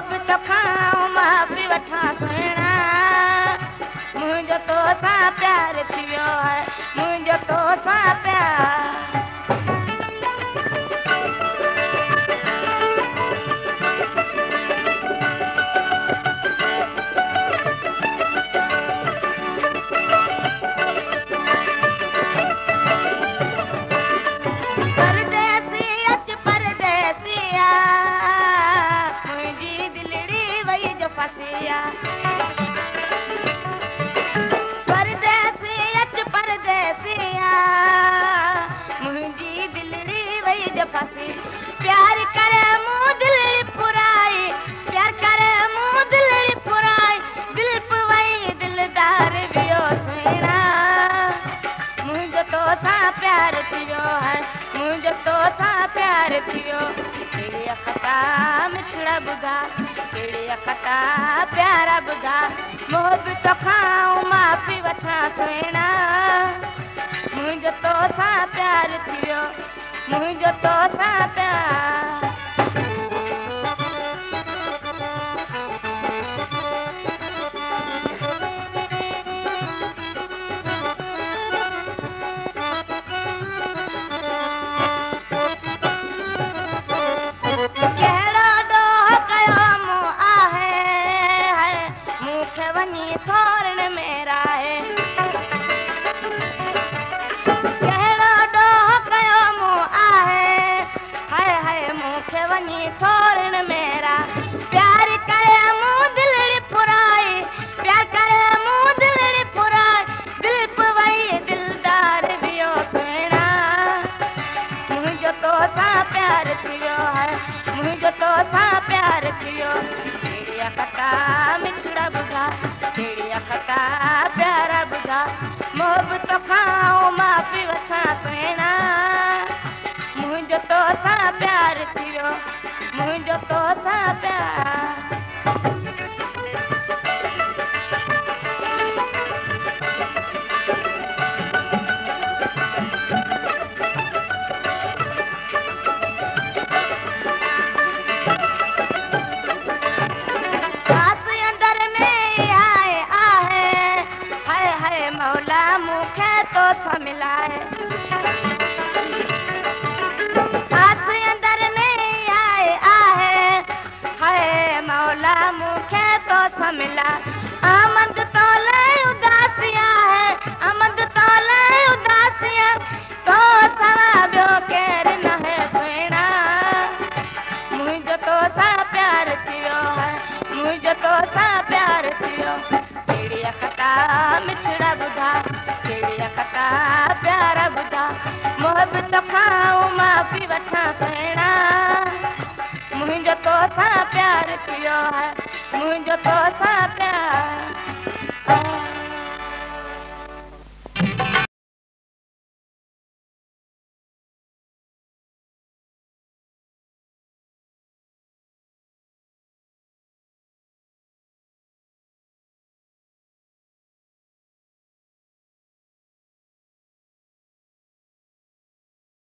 मोहब्बत खाऊं माफ़ी वठां सुहिणा मुंहिंजो तोसां प्यार थी वियो आहे मुंहिंजो तोसां प्यार प्यार करे मूं दिल पुराई प्यार करे मूं दिल पुराई दिल पवई दिलदार वियो सुहिणा मुंहिंजो तोसां प्यार थी वियो आहे मुंहिंजो तोसां प्यार थी वियो कहिड़ी अखता मिठड़ा ॿुधा कहिड़ी अखता प्यारा ॿुधा मोहब्बत खाऊं माफ़ी वठां सुहिणा मुंहिंजो तोसां प्यार थी वियो मुंहिंजो तोसां प्यार कहिड़ो ॾोह कयो मूं आहे मूंखे वञी थोरण में राहे थोरण मेरा प्यार करे मूं दिल पुराई प्यार करे मूं दिल पुराई दिल पवई दिलदार वियो सुहिणा मुंहिंजो तोसां प्यार थी वियो आहे मुंहिंजो तोसां प्यार थी वियो कहिड़ी अखता मिठड़ा ॿुधा कहिड़ी अखता प्यारा ॿुधा मोहब्बत खाऊं माफ़ी वठां सुहिणा मुंहिंजो तोसां प्यार थी वियो मुंहिंजो तोसां प्यार अंदर में आए आहे हाय हाय मौला मूंखे तोसां मिलाए मूंखे तोसां मिला आमद तोले उदासियां है आमद तोले उदासियां तो सवा ॿियो केरु न है सुहिणा मुंहिंजो तोसां प्यार थी वियो है मुंहिंजो तोसां प्यार थी वियो कहिड़ी अखता मिठड़ा ॿुधा कहिड़ी अखता प्यारा ॿुधा मोहब्बत खाऊं माफ़ी वठां सुहिणा मुंहिंजो तोसां प्यार थी वियो आहे मुंहिंजो